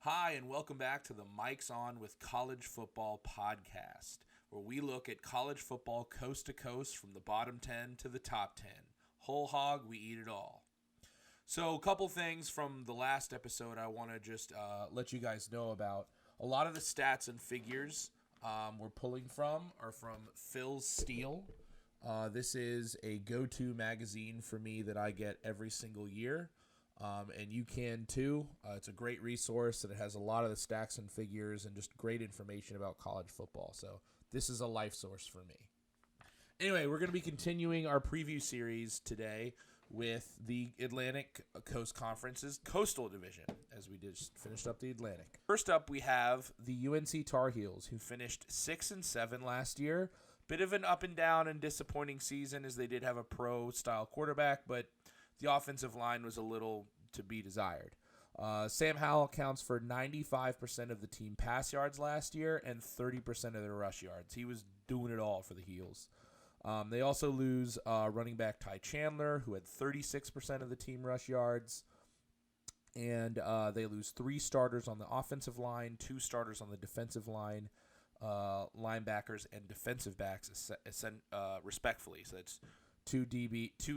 Hi, and welcome back to the Mike's On with College Football podcast, where we look at college football coast to coast from the bottom 10 to the top 10. Whole hog, we eat it all. So, a couple things from the last episode I want to just let you guys know about. A lot of the stats and figures we're pulling from are from Phil Steele. This is a go-to magazine for me that I get every single year. And you can too. It's a great resource, and it has a lot of the stats and figures and just great information about college football. So this is a life source for me. Anyway, we're going to be continuing our preview series today with the Atlantic Coast Conference's Coastal Division, as we just finished up the Atlantic. First up, we have the UNC Tar Heels, who finished 6-7 last year. Bit of an up and down and disappointing season, as they did have a pro-style quarterback, but the offensive line was a little to be desired. Sam Howell accounts for 95% of the team pass yards last year and 30% of their rush yards. He was doing it all for the Heels. They also lose running back Ty Chandler, who had 36% of the team rush yards. And they lose 3 starters on the offensive line, 2 starters on the defensive line, linebackers and defensive backs, respectfully. So that's 2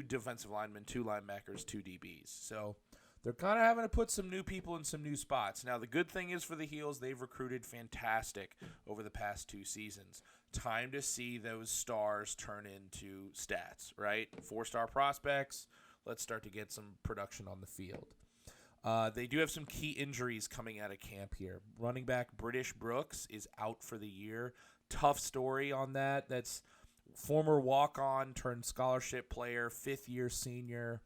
defensive linemen, 2 linebackers, 2 DBs. So they're kind of having to put some new people in some new spots. Now, the good thing is for the Heels, they've recruited fantastic over the past 2 seasons. Time to see those stars turn into stats, right? 4-star prospects. Let's start to get some production on the field. They do have some key injuries coming out of camp here. Running back British Brooks is out for the year. Tough story on that. That's former walk-on turned scholarship player, 5th-year senior,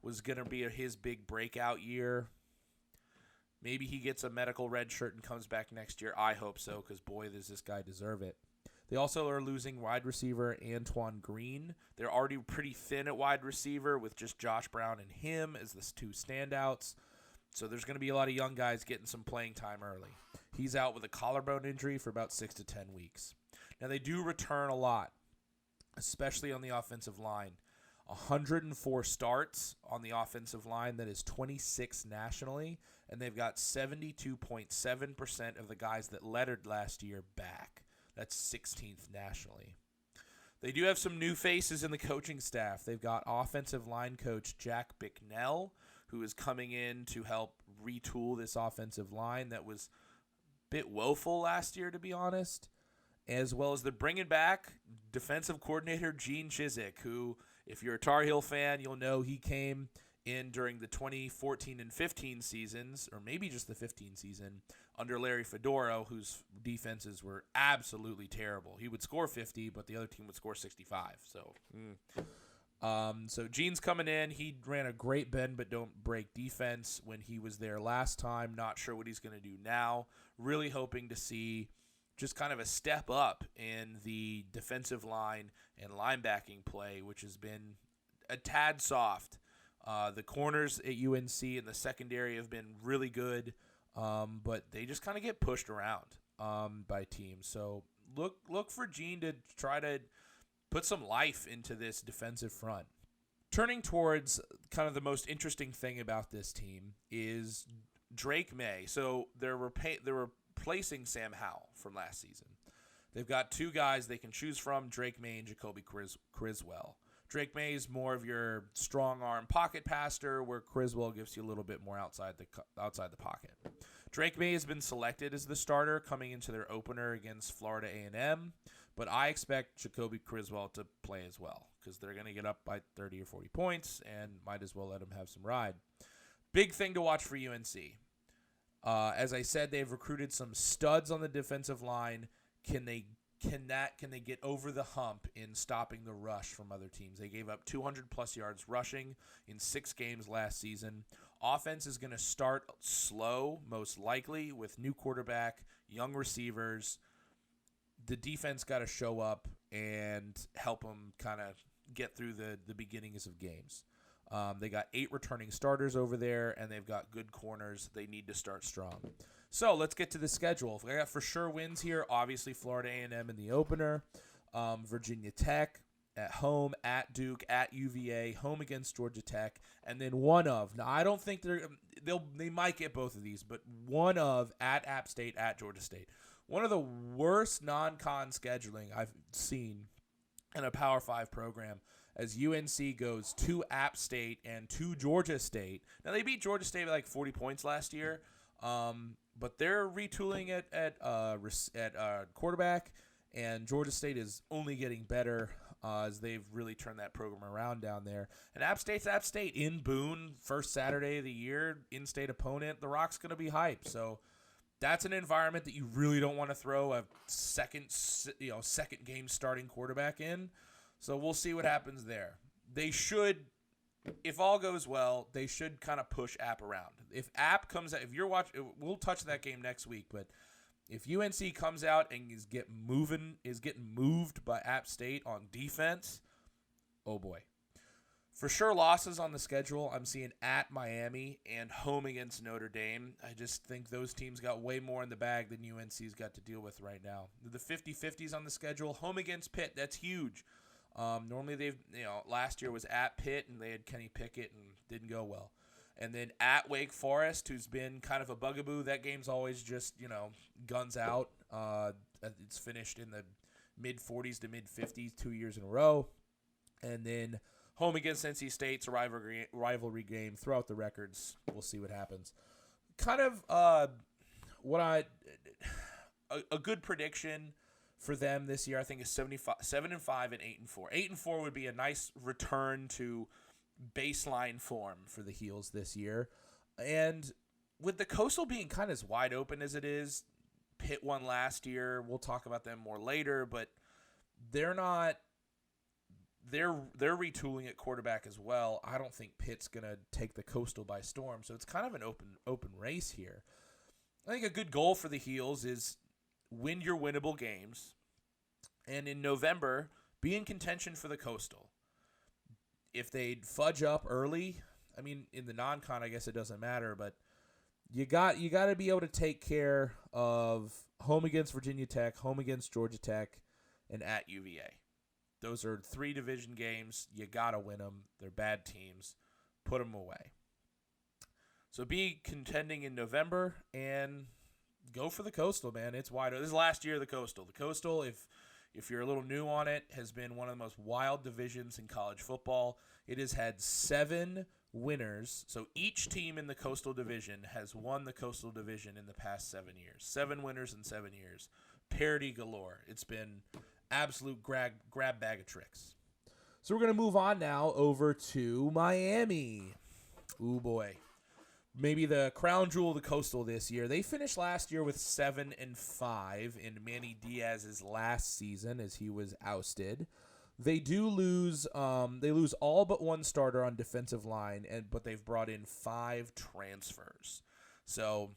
was going to be his big breakout year. Maybe he gets a medical red shirt and comes back next year. I hope so, because boy, does this guy deserve it. They also are losing wide receiver Antoine Green. They're already pretty thin at wide receiver with just Josh Brown and him as the 2 standouts. So there's going to be a lot of young guys getting some playing time early. He's out with a collarbone injury for about 6 to 10 weeks. Now, they do return a lot, especially on the offensive line. 104 starts on the offensive line. That is 26 nationally. And they've got 72.7% of the guys that lettered last year back. That's 16th nationally. They do have some new faces in the coaching staff. They've got offensive line coach Jack Bicknell, who is coming in to help retool this offensive line that was a bit woeful last year, to be honest. As well as they're bringing back defensive coordinator Gene Chizik, who, if you're a Tar Heel fan, you'll know he came in during the 2014 and 15 seasons, or maybe just the 15 season, under Larry Fedora, whose defenses were absolutely terrible. He would score 50, but the other team would score 65. So Gene's coming in. He ran a great bend but don't break defense when he was there last time. Not sure what he's going to do now. Really hoping to see just kind of a step up in the defensive line and linebacking play, which has been a tad soft. The corners at UNC and the secondary have been really good, but they just kind of get pushed around by teams. So look for Gene to try to put some life into this defensive front. Turning towards kind of the most interesting thing about this team is Drake May. So they're replacing Sam Howell from last season. They've got 2 guys they can choose from, Drake May and Jacoby Criswell. Drake May is more of your strong-arm pocket passer, where Criswell gives you a little bit more outside the pocket. Drake May has been selected as the starter coming into their opener against Florida A&M, but I expect Jacoby Criswell to play as well because they're going to get up by 30 or 40 points and might as well let him have some ride. Big thing to watch for UNC. As I said, they've recruited some studs on the defensive line. Can they get over the hump in stopping the rush from other teams? They gave up 200-plus yards rushing in 6 games last season. Offense is going to start slow, most likely, with new quarterback, young receivers. The defense got to show up and help them kind of get through the beginnings of games. They got 8 returning starters over there, and they've got good corners. They need to start strong. So let's get to the schedule. I got for sure wins here. Obviously, Florida A&M in the opener, Virginia Tech, at home, at Duke, at UVA, home against Georgia Tech, and then one of. Now, I don't think they might get both of these, but one of at App State, at Georgia State. One of the worst non-con scheduling I've seen in a Power 5 program, as UNC goes to App State and to Georgia State. Now, they beat Georgia State by like 40 points last year, but they're retooling it at quarterback, and Georgia State is only getting better as they've really turned that program around down there. And App State's App State in Boone, first Saturday of the year, in-state opponent. The Rock's going to be hyped, so that's an environment that you really don't want to throw a second game starting quarterback in. So we'll see what happens there. They should, if all goes well, they should kind of push App around. If App comes out, if you're watching, we'll touch that game next week. But if UNC comes out and is getting moved by App State on defense, oh boy. For sure, losses on the schedule. I'm seeing at Miami and home against Notre Dame. I just think those teams got way more in the bag than UNC's got to deal with right now. The 50-50s on the schedule. Home against Pitt, that's huge. Normally last year was at Pitt and they had Kenny Pickett and didn't go well. And then at Wake Forest, who's been kind of a bugaboo. That game's always just, guns out. It's finished in the mid-40s to mid-50s 2 years in a row. And then home against NC State's a rivalry game. Throw out the records. We'll see what happens. Kind of a good prediction for them this year, I think, is 7-5 and 8-4. 8-4 would be a nice return to baseline form for the Heels this year. And with the Coastal being kind of as wide open as it is, Pitt won last year. We'll talk about them more later, but they're not. They're retooling at quarterback as well. I don't think Pitt's going to take the Coastal by storm, so it's kind of an open race here. I think a good goal for the Heels is win your winnable games, and in November, be in contention for the Coastal. If they fudge up early, I mean, in the non-con, I guess it doesn't matter, but you got to be able to take care of home against Virginia Tech, home against Georgia Tech, and at UVA. Those are 3 division games. You got to win them. They're bad teams. Put them away. So be contending in November and go for the Coastal, man. It's wide open. This is last year of the Coastal. The Coastal, if you're a little new on it, has been one of the most wild divisions in college football. It has had 7 winners. So each team in the Coastal Division has won the Coastal Division in the past 7 years. 7 winners in 7 years. Parity galore. It's been absolute grab bag of tricks. So we're going to move on now over to Miami. Ooh, boy. Maybe the crown jewel of the Coastal this year. They finished last year with 7-5 in Manny Diaz's last season as he was ousted. They do lose. They lose all but one starter on defensive line, but they've brought in 5 transfers. So,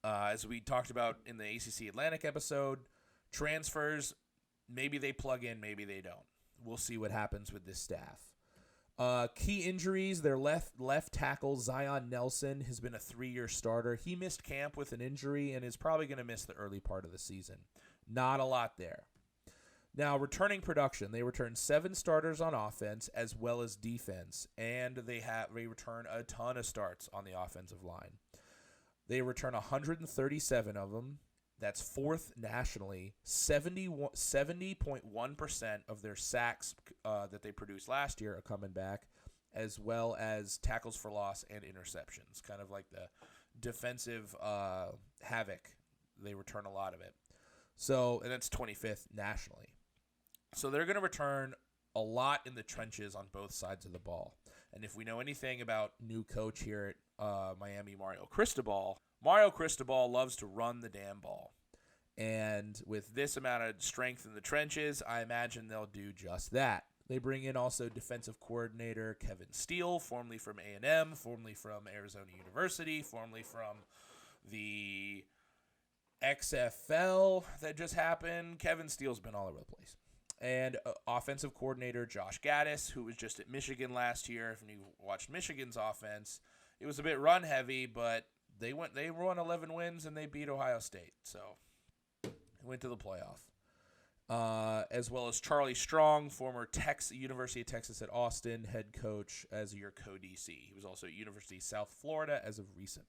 as we talked about in the ACC Atlantic episode, transfers, maybe they plug in, maybe they don't. We'll see what happens with this staff. Key injuries, their left tackle, Zion Nelson, has been a 3-year starter. He missed camp with an injury and is probably going to miss the early part of the season. Not a lot there. Now, returning production, they return 7 starters on offense as well as defense, and they return a ton of starts on the offensive line. They return 137 of them. That's 4th nationally. 70.1% of their sacks that they produced last year are coming back, as well as tackles for loss and interceptions. Kind of like the defensive havoc. They return a lot of it. So, and that's 25th nationally. So they're going to return a lot in the trenches on both sides of the ball. And if we know anything about new coach here at Miami, Mario Cristobal loves to run the damn ball. And with this amount of strength in the trenches, I imagine they'll do just that. They bring in also defensive coordinator Kevin Steele, formerly from A&M, formerly from Arizona University, formerly from the XFL that just happened. Kevin Steele's been all over the place. And offensive coordinator Josh Gaddis, who was just at Michigan last year. If you watched Michigan's offense, it was a bit run heavy, but they won 11 wins and they beat Ohio State. So went to the playoff. as well as Charlie Strong, former University of Texas at Austin head coach as your co-DC. He was also at University of South Florida as of recent.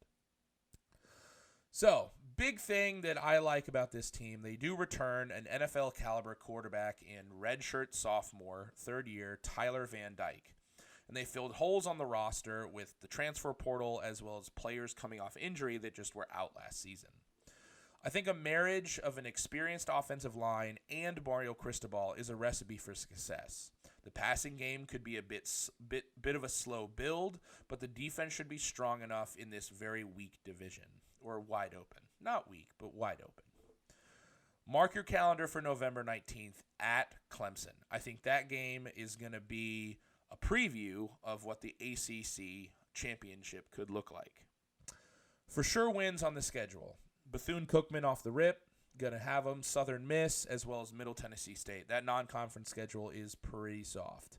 So, big thing that I like about this team, they do return an NFL caliber quarterback in redshirt sophomore, third year, Tyler Van Dyke. And they filled holes on the roster with the transfer portal as well as players coming off injury that just were out last season. I think a marriage of an experienced offensive line and Mario Cristobal is a recipe for success. The passing game could be a bit of a slow build, but the defense should be strong enough in this very weak division, or wide open. Not weak, but wide open. Mark your calendar for November 19th at Clemson. I think that game is going to be a preview of what the ACC championship could look like. For sure wins on the schedule. Bethune-Cookman off the rip, going to have them. Southern Miss as well as Middle Tennessee State. That non-conference schedule is pretty soft.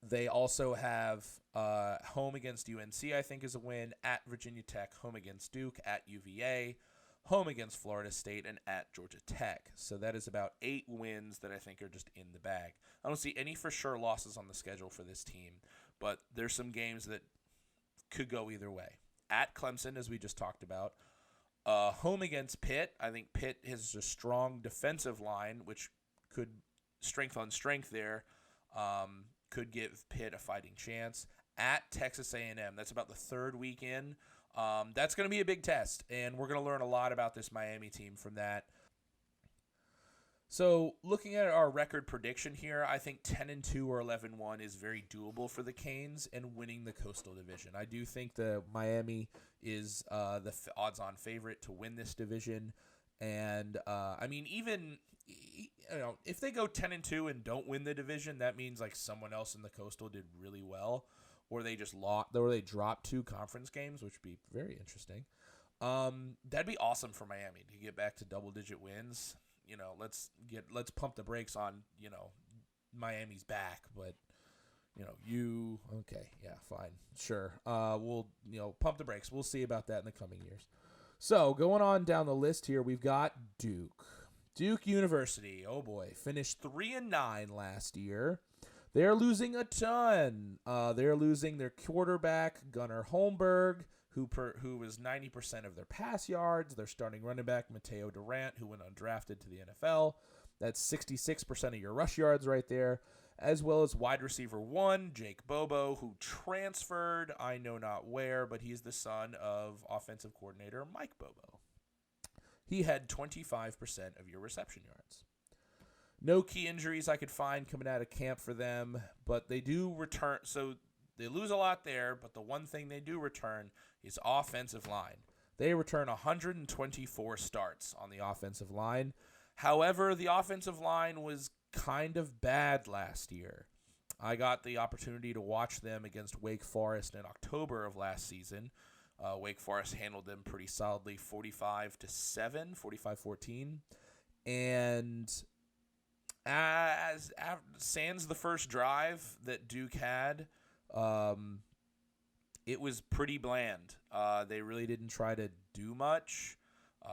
They also have home against UNC, I think, is a win. At Virginia Tech, home against Duke. At UVA, home against Florida State, and at Georgia Tech. So that is about 8 wins that I think are just in the bag. I don't see any for sure losses on the schedule for this team, but there's some games that could go either way. At Clemson, as we just talked about. Home against Pitt. I think Pitt has a strong defensive line, which could, strength on strength there, could give Pitt a fighting chance. At Texas A&M, that's about the third week in. That's going to be a big test, and we're going to learn a lot about this Miami team from that. So looking at our record prediction here, I think 10-2 or 11-1 is very doable for the Canes and winning the Coastal Division. I do think the Miami is the odds-on favorite to win this division. And, I mean, even if they go 10-2 and don't win the division, that means like someone else in the Coastal did really well, or they just lost, or they dropped 2 conference games, which would be very interesting. That'd be awesome for Miami to get back to double-digit wins. Let's pump the brakes on, Miami's back, but, okay, yeah, fine, sure. We'll, pump the brakes. We'll see about that in the coming years. So going on down the list here, we've got Duke. Duke University, oh boy, finished 3-9 last year. They're losing a ton. They're losing their quarterback, Gunnar Holmberg, who was 90% of their pass yards. Their starting running back, Mateo Durant, who went undrafted to the NFL. That's 66% of your rush yards right there, as well as wide receiver 1, Jake Bobo, who transferred, I know not where, but he's the son of offensive coordinator Mike Bobo. He had 25% of your reception yards. No key injuries I could find coming out of camp for them, but they do return. So they lose a lot there, but the one thing they do return is offensive line. They return 124 starts on the offensive line. However, the offensive line was kind of bad last year. I got the opportunity to watch them against Wake Forest in October of last season. Wake Forest handled them pretty solidly, 45-7, 45-14. And sans the first drive that Duke had, it was pretty bland. They really didn't try to do much.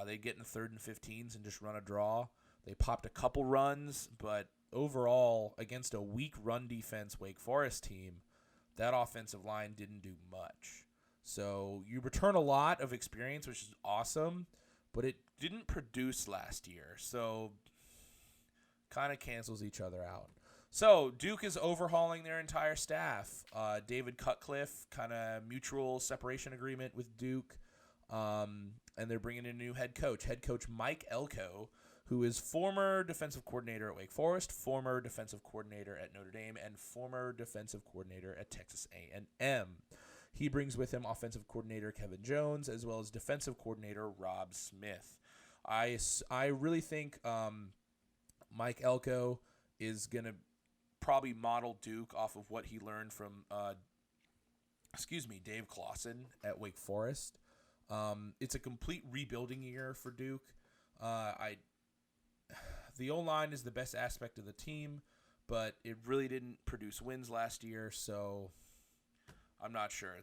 They'd get in 3rd and 15s and just run a draw. They popped a couple runs, but overall, against a weak run defense Wake Forest team, that offensive line didn't do much. So you return a lot of experience, which is awesome, but it didn't produce last year. So kind of cancels each other out. So Duke is overhauling their entire staff. David Cutcliffe, kind of mutual separation agreement with Duke, and they're bringing in a new head coach Mike Elko, who is former defensive coordinator at Wake Forest, former defensive coordinator at Notre Dame, and former defensive coordinator at Texas A&M. He brings with him offensive coordinator Kevin Jones, as well as defensive coordinator Rob Smith. I really think Mike Elko is going to probably model Duke off of what he learned from Dave Clawson at Wake Forest. It's a complete rebuilding year for Duke. The O-line is the best aspect of the team, but it really didn't produce wins last year, so I'm not sure.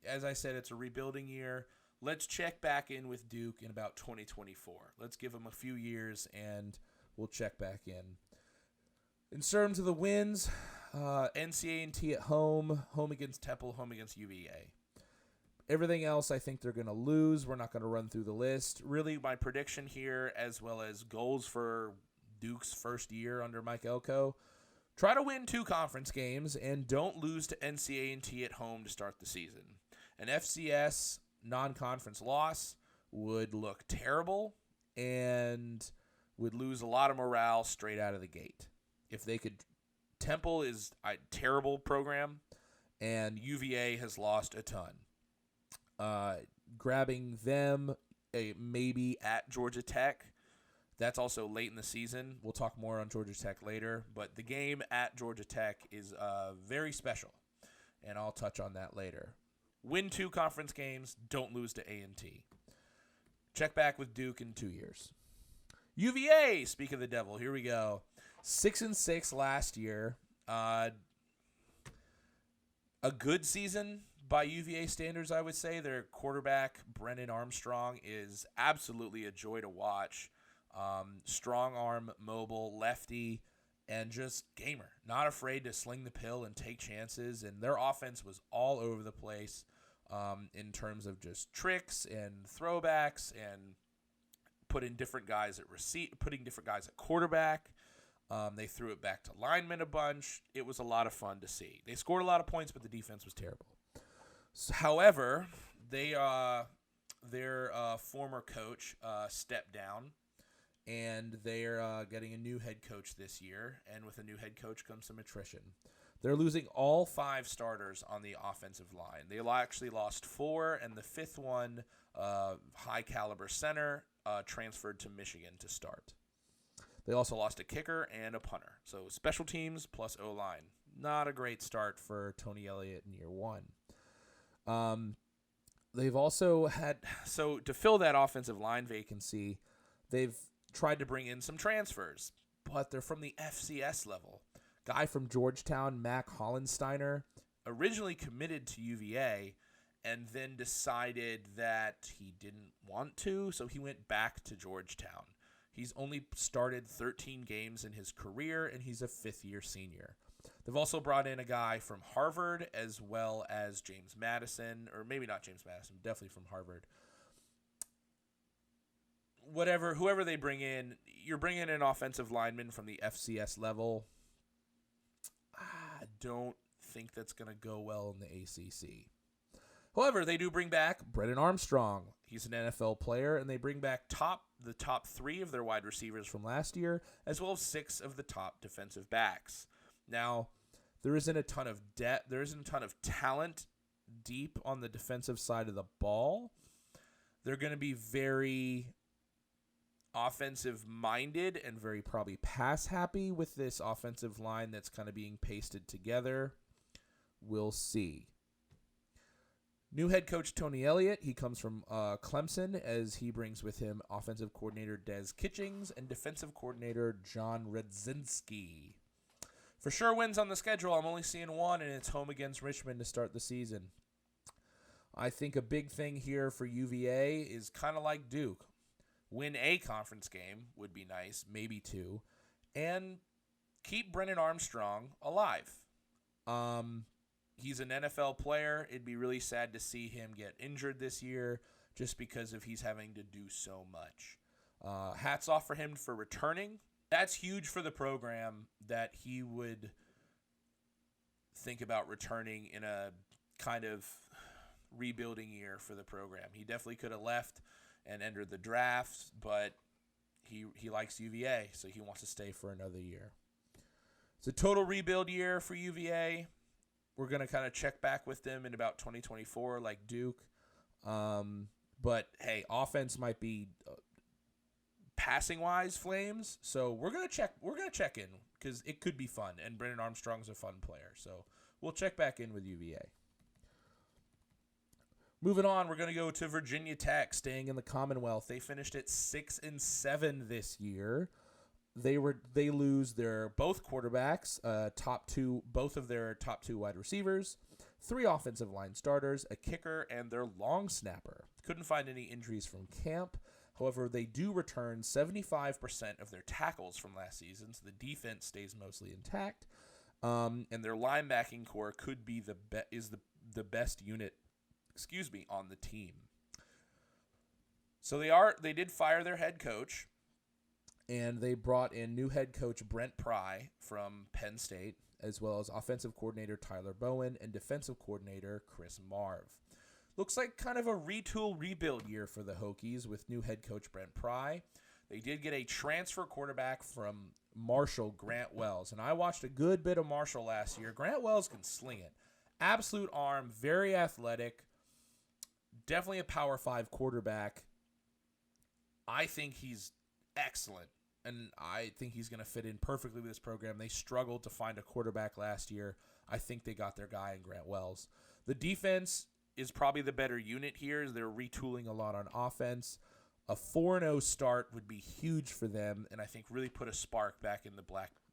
As I said, it's a rebuilding year. Let's check back in with Duke in about 2024. Let's give them a few years, and we'll check back in. In terms of the wins, NC&T at home against Temple, home against UVA. Everything else, I think they're going to lose. We're not going to run through the list. Really, my prediction here, as well as goals for Duke's first year under Mike Elko, try to win 2 conference games and don't lose to NC&T at home to start the season. An FCS non-conference loss would look terrible and would lose a lot of morale straight out of the gate. If they could, Temple is a terrible program, and UVA has lost a ton. Grabbing them maybe at Georgia Tech, that's also late in the season. We'll talk more on Georgia Tech later, but the game at Georgia Tech is very special, and I'll touch on that later. Win 2 conference games, don't lose to A&T. Check back with Duke in 2 years. UVA, speak of the devil, here we go. 6-6 last year. A good season by UVA standards, I would say. Their quarterback, Brennan Armstrong, is absolutely a joy to watch. Strong arm, mobile, lefty, and just gamer. Not afraid to sling the pill and take chances. And their offense was all over the place in terms of just tricks and throwbacks and putting different guys at quarterback. They threw it back to linemen a bunch. It was a lot of fun to see. They scored a lot of points, but the defense was terrible. However, their former coach stepped down, and they're getting a new head coach this year. And with a new head coach comes some attrition. They're losing all 5 starters on the offensive line. They actually lost 4, and the 5th one, high-caliber center, transferred to Michigan to start. They also lost a kicker and a punter. So special teams plus O-line. Not a great start for Tony Elliott in year 1. They've also had, so to fill that offensive line vacancy, they've tried to bring in some transfers, but they're from the FCS level. Guy from Georgetown, Mac Hollensteiner, originally committed to UVA and then decided that he didn't want to, so he went back to Georgetown. He's only started 13 games in his career, and he's a 5th-year senior. They've also brought in a guy from Harvard as well as James Madison, or maybe not James Madison, definitely from Harvard. Whoever they bring in, you're bringing in an offensive lineman from the FCS level. I don't think that's going to go well in the ACC. However, they do bring back Brennan Armstrong. He's an NFL player, and they bring back the top 3 of their wide receivers from last year, as well as 6 of the top defensive backs. Now, there isn't a ton of depth. There isn't a ton of talent deep on the defensive side of the ball. They're going to be very offensive-minded and very probably pass-happy with this offensive line that's kind of being pasted together. We'll see. New head coach Tony Elliott, he comes from Clemson, as he brings with him offensive coordinator Des Kitchings and defensive coordinator John Redzinski. For sure wins on the schedule, I'm only seeing 1, and it's home against Richmond to start the season. I think a big thing here for UVA is kind of like Duke. Win a conference game would be nice, maybe 2, and keep Brennan Armstrong alive. He's an NFL player. It'd be really sad to see him get injured this year just because of he's having to do so much. Hats off for him for returning. That's huge for the program that he would think about returning in a kind of rebuilding year for the program. He definitely could have left and entered the draft, but he likes UVA, so he wants to stay for another year. It's a total rebuild year for UVA. We're going to kind of check back with them in about 2024 like Duke. But, hey, offense might be passing-wise Flames. So we're going to check in because it could be fun. And Brennan Armstrong's a fun player. So we'll check back in with UVA. Moving on, we're going to go to Virginia Tech, staying in the Commonwealth. They finished at 6-7 this year. They lose their both quarterbacks, both of their top 2 wide receivers, 3 offensive line starters, a kicker, and their long snapper. Couldn't find any injuries from camp. However, they do return 75% of their tackles from last season, so the defense stays mostly intact. And their linebacking core could be the best unit, on the team. So they did fire their head coach, and they brought in new head coach Brent Pry from Penn State, as well as offensive coordinator Tyler Bowen and defensive coordinator Chris Marv. Looks like kind of a rebuild year for the Hokies with new head coach Brent Pry. They did get a transfer quarterback from Marshall, Grant Wells, and I watched a good bit of Marshall last year. Grant Wells can sling it. Absolute arm, very athletic, definitely a Power 5 quarterback. I think he's excellent, and I think he's going to fit in perfectly with this program. They struggled to find a quarterback last year. I think they got their guy in Grant Wells. The defense is probably the better unit here. They're retooling a lot on offense. A 4-0 start would be huge for them, and I think really put a spark back in the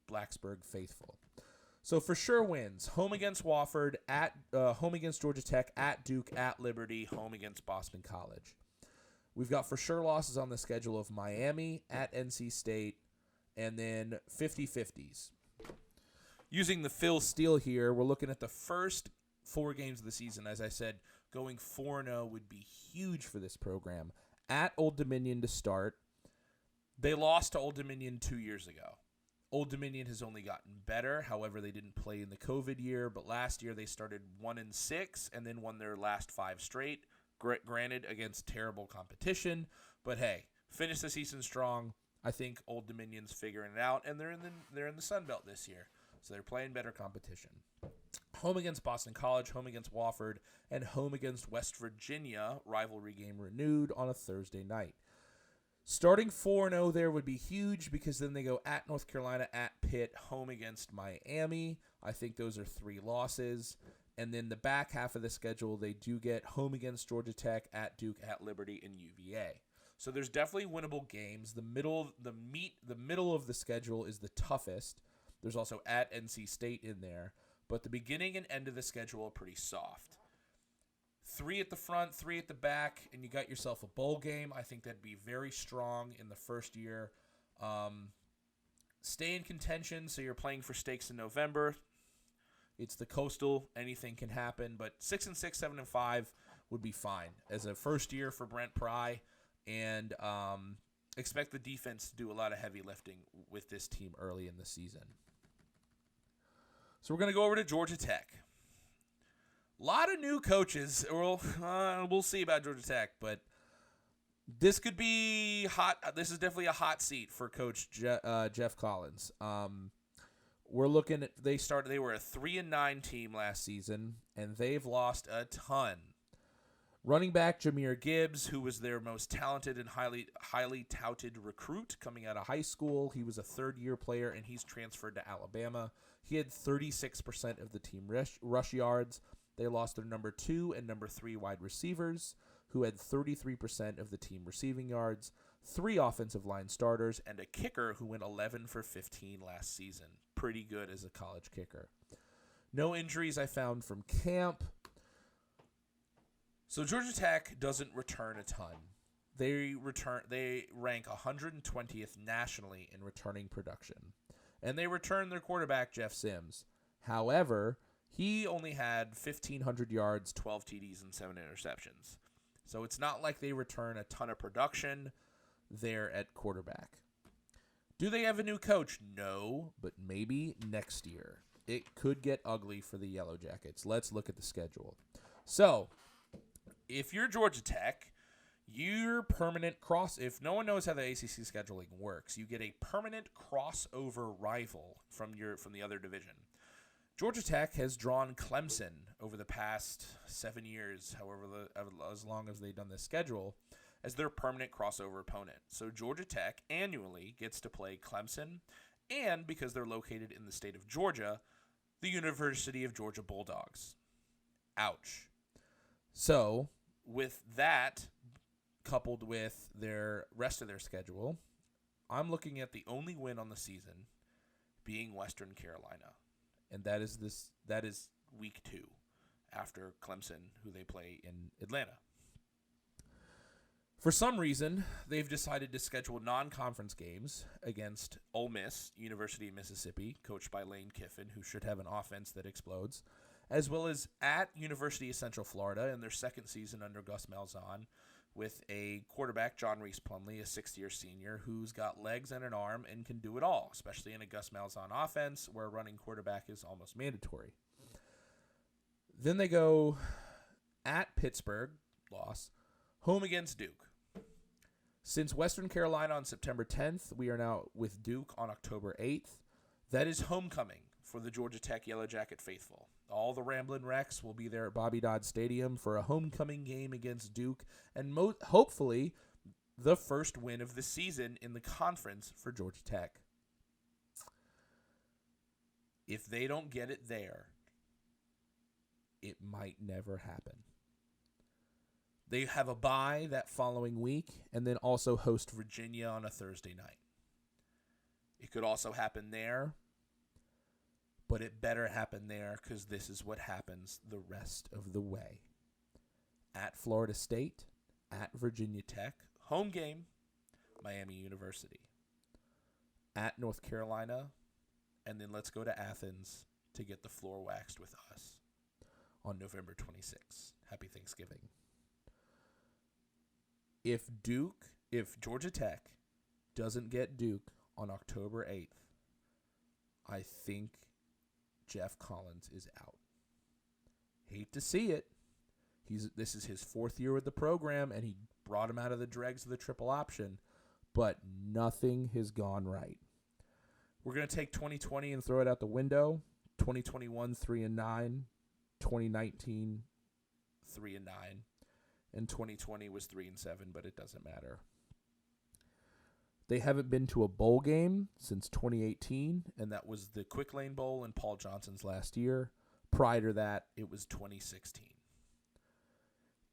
Blacksburg faithful. So for sure wins: home against Wofford, home against Georgia Tech, at Duke, at Liberty, home against Boston College. We've got for sure losses on the schedule of Miami, at NC State, and then 50-50s. Using the Phil Steele here, we're looking at the first 4 games of the season. As I said, going 4-0 would be huge for this program. At Old Dominion to start. They lost to Old Dominion 2 years ago. Old Dominion has only gotten better. However, they didn't play in the COVID year, but last year they started 1-6 and then won their last 5 straight. Granted, against terrible competition, but hey, finish the season strong. I think Old Dominion's figuring it out, and they're in the Sun Belt this year, so they're playing better competition. Home against Boston College, home against Wofford, and home against West Virginia. Rivalry game renewed on a Thursday night. Starting 4-0 there would be huge because then they go at North Carolina, at Pitt, home against Miami. I think those are 3 losses. And then the back half of the schedule, they do get home against Georgia Tech, at Duke, at Liberty, and UVA. So there's definitely winnable games. The middle of the schedule is the toughest. There's also at NC State in there. But the beginning and end of the schedule are pretty soft. 3 at the front, 3 at the back, and you got yourself a bowl game. I think that'd be very strong in the first year. Stay in contention, so you're playing for stakes in November. It's the Coastal. Anything can happen, but 6-6, 7-5 would be fine as a first year for Brent Pry, and expect the defense to do a lot of heavy lifting with this team early in the season. So we're going to go over to Georgia Tech. A lot of new coaches. We'll see about Georgia Tech, but this could be hot. This is definitely a hot seat for Coach Jeff Collins. We're looking at they were a 3-9 team last season, and they've lost a ton. Running back Jahmyr Gibbs, who was their most talented and highly touted recruit coming out of high school. He was a third-year player, and he's transferred to Alabama. He had 36% of the team rush yards. They lost their number 2 and number 3 wide receivers, who had 33% of the team receiving yards, 3 offensive line starters, and a kicker who went 11 for 15 last season. Pretty good as a college kicker. No injuries I found from camp. So Georgia Tech doesn't return a ton. They rank 120th nationally in returning production. And they return their quarterback, Jeff Sims. However, he only had 1,500 yards, 12 TDs, and 7 interceptions. So it's not like they return a ton of production there at quarterback. Do they have a new coach? No, but maybe next year. It could get ugly for the Yellow Jackets. Let's look at the schedule. So, if you're Georgia Tech, your permanent if no one knows how the ACC scheduling works, you get a permanent crossover rival from the other division. Georgia Tech has drawn Clemson over the past 7 years, as long as they've done this schedule, as their permanent crossover opponent. So Georgia Tech annually gets to play Clemson, and because they're located in the state of Georgia, the University of Georgia Bulldogs. Ouch. So, with that, coupled with their rest of their schedule, I'm looking at the only win on the season being Western Carolina. And that is week 2 after Clemson, who they play in Atlanta. For some reason, they've decided to schedule non-conference games against Ole Miss, University of Mississippi, coached by Lane Kiffin, who should have an offense that explodes, as well as at University of Central Florida in their second season under Gus Malzahn, with a quarterback, John Reese Plumlee, a sixth-year senior, who's got legs and an arm and can do it all, especially in a Gus Malzahn offense where a running quarterback is almost mandatory. Then they go at Pittsburgh, loss, home against Duke. Since Western Carolina on September 10th, we are now with Duke on October 8th. That is homecoming for the Georgia Tech Yellow Jacket faithful. All the Ramblin' Wrecks will be there at Bobby Dodd Stadium for a homecoming game against Duke, and hopefully the first win of the season in the conference for Georgia Tech. If they don't get it there, it might never happen. They have a bye that following week and then also host Virginia on a Thursday night. It could also happen there, but it better happen there because this is what happens the rest of the way. At Florida State, at Virginia Tech, home game, Miami University. At North Carolina, and then let's go to Athens to get the floor waxed with us on November 26th. Happy Thanksgiving. If Georgia Tech doesn't get Duke on October 8th, I think Jeff Collins is out. Hate to see it. This is his fourth year with the program, and he brought him out of the dregs of the triple option, but nothing has gone right. We're going to take 2020 and throw it out the window. 2021, 3-9. 2019, 3-9. And 2020 was 3-7, but it doesn't matter. They haven't been to a bowl game since 2018, and that was the Quick Lane Bowl in Paul Johnson's last year. Prior to that, it was 2016.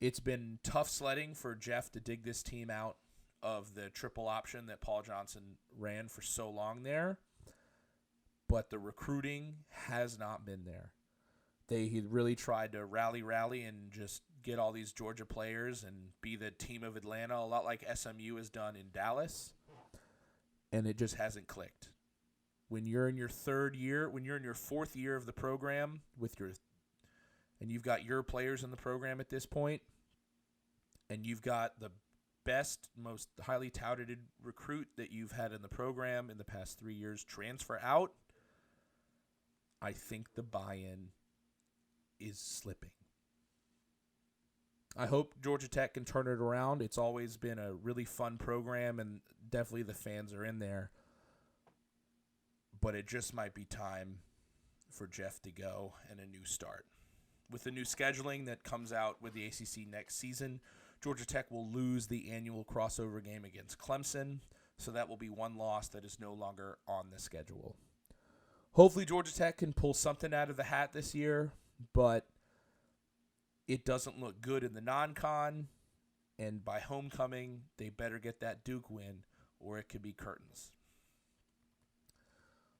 It's been tough sledding for Jeff to dig this team out of the triple option that Paul Johnson ran for so long there, but the recruiting has not been there. He really tried to rally and just get all these Georgia players and be the team of Atlanta, a lot like SMU has done in Dallas, and it just hasn't clicked. When you're in your fourth year of the program and you've got your players in the program at this point, and you've got the best, most highly touted recruit that you've had in the program in the past 3 years transfer out, I think the buy-in is slipping. I hope Georgia Tech can turn it around. It's always been a really fun program, and definitely the fans are in there. But it just might be time for Jeff to go and a new start. With the new scheduling that comes out with the ACC next season, Georgia Tech will lose the annual crossover game against Clemson, so that will be one loss that is no longer on the schedule. Hopefully Georgia Tech can pull something out of the hat this year, but it doesn't look good in the non-con, and by homecoming, they better get that Duke win, or it could be curtains.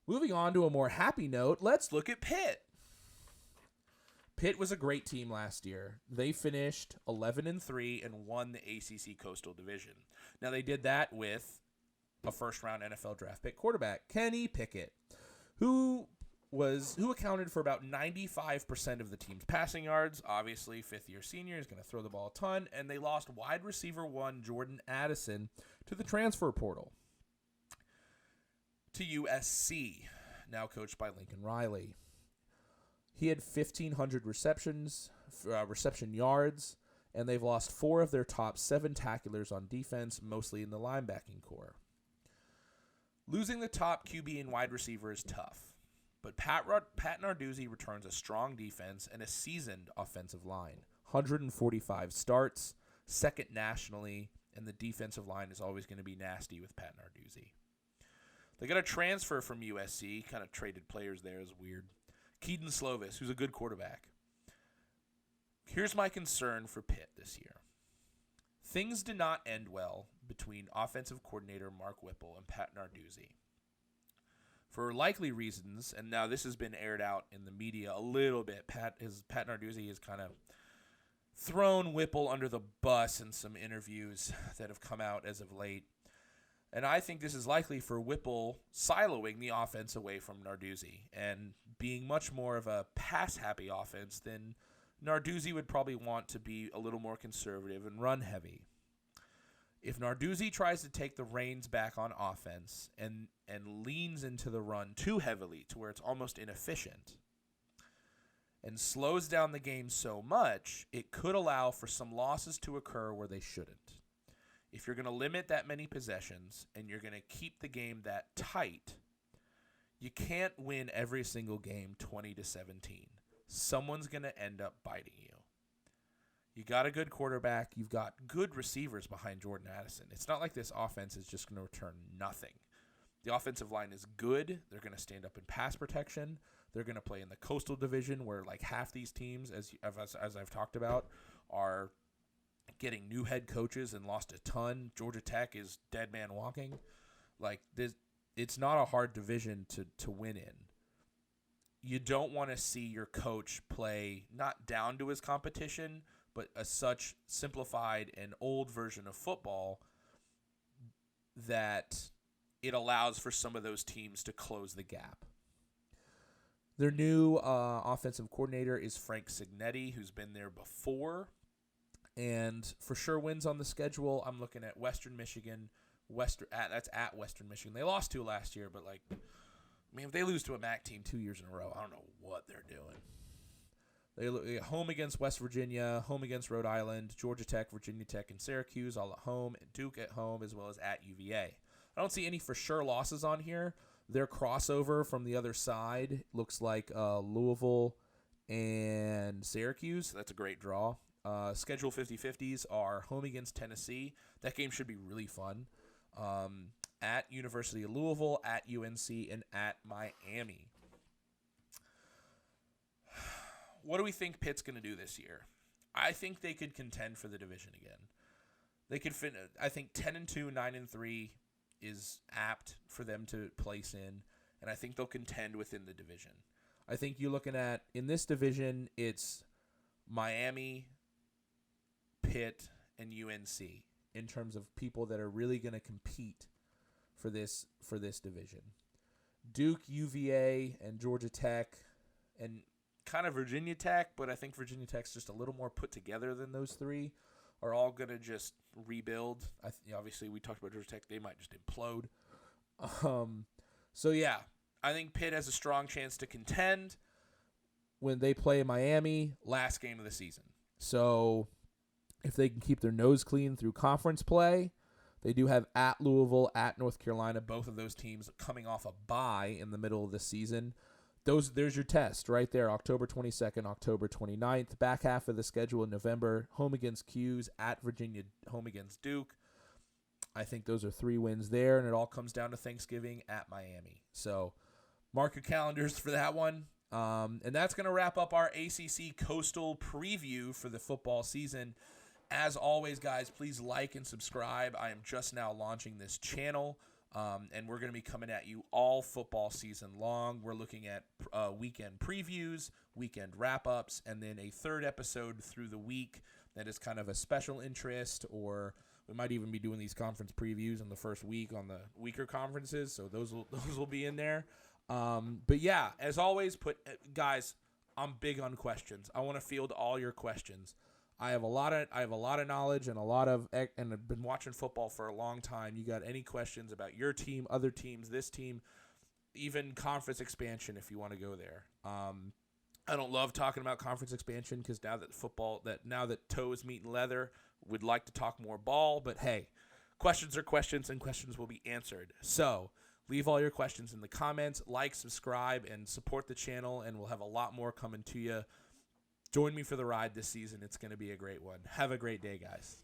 Moving on to a more happy note, let's look at Pitt. Pitt was a great team last year. They finished 11-3 and won the ACC Coastal Division. Now, they did that with a first-round NFL draft pick quarterback, Kenny Pickett, who accounted for about 95% of the team's passing yards. Obviously, fifth-year senior is going to throw the ball a ton, and they lost wide receiver one Jordan Addison to the transfer portal to USC, now coached by Lincoln Riley. He had 1,500 reception yards, and they've lost 4 of their top 7 tacklers on defense, mostly in the linebacking core. Losing the top QB and wide receiver is tough. But Pat Narduzzi returns a strong defense and a seasoned offensive line. 145 starts, second nationally, and the defensive line is always going to be nasty with Pat Narduzzi. They got a transfer from USC, kind of traded players there, is weird. Keaton Slovis, who's a good quarterback. Here's my concern for Pitt this year. Things did not end well between offensive coordinator Mark Whipple and Pat Narduzzi. For likely reasons, and now this has been aired out in the media a little bit, Pat Narduzzi has kind of thrown Whipple under the bus in some interviews that have come out as of late. And I think this is likely for Whipple siloing the offense away from Narduzzi and being much more of a pass-happy offense than Narduzzi would probably want to be a little more conservative and run-heavy. If Narduzzi tries to take the reins back on offense and leans into the run too heavily to where it's almost inefficient and slows down the game so much, it could allow for some losses to occur where they shouldn't. If you're going to limit that many possessions and you're going to keep the game that tight, you can't win every single game 20-17. Someone's going to end up biting you. You got a good quarterback. You've got good receivers behind Jordan Addison. It's not like this offense is just going to return nothing. The offensive line is good. They're going to stand up in pass protection. They're going to play in the Coastal Division where like half these teams, as I've talked about, are getting new head coaches and lost a ton. Georgia Tech is dead man walking. Like this, it's not a hard division to win in. You don't want to see your coach play not down to his competition, but a such simplified and old version of football that it allows for some of those teams to close the gap. Their new offensive coordinator is Frank Signetti, who's been there before. And for sure wins on the schedule, I'm looking at Western Michigan. That's at Western Michigan. They lost to last year, but like, I mean, if they lose to a MAC team 2 years in a row, I don't know what they're doing. They home against West Virginia, home against Rhode Island, Georgia Tech, Virginia Tech, and Syracuse all at home, and Duke at home, as well as at UVA. I don't see any for sure losses on here. Their crossover from the other side looks like Louisville and Syracuse. That's a great draw. Schedule 50-50s are home against Tennessee. That game should be really fun. At University of Louisville, at UNC, and at Miami. What do we think Pitt's going to do this year? I think they could contend for the division again. They could I think 10-2, 9-3 is apt for them to place in, and I think they'll contend within the division. I think you're looking at, in this division, it's Miami, Pitt, and UNC in terms of people that are really going to compete for this division. Duke, UVA, and Georgia Tech, and kind of Virginia Tech, but I think Virginia Tech's just a little more put together than those three, are all going to just rebuild. Obviously, we talked about Georgia Tech. They might just implode. So, yeah, I think Pitt has a strong chance to contend when they play Miami last game of the season. So, if they can keep their nose clean through conference play, they do have at Louisville, at North Carolina, both of those teams coming off a bye in the middle of the season. There's your test right there, October 22nd, October 29th. Back half of the schedule in November, home against Q's, at Virginia, home against Duke. I think those are 3 wins there, and it all comes down to Thanksgiving at Miami. So mark your calendars for that one. And that's going to wrap up our ACC Coastal Preview for the football season. As always, guys, please like and subscribe. I am just now launching this channel. And we're going to be coming at you all football season long. We're looking at weekend previews, weekend wrap-ups, and then a third episode through the week that is kind of a special interest, or we might even be doing these conference previews in the first week on the weaker conferences, so those will be in there. But yeah, as always, guys, I'm big on questions. I want to field all your questions. I have a lot of knowledge and I've been watching football for a long time. You got any questions about your team, other teams, this team, even conference expansion if you want to go there. I don't love talking about conference expansion because now that toes meet leather, would like to talk more ball. But hey, questions are questions, and questions will be answered. So leave all your questions in the comments, like, subscribe, and support the channel, and we'll have a lot more coming to you. Join me for the ride this season. It's going to be a great one. Have a great day, guys.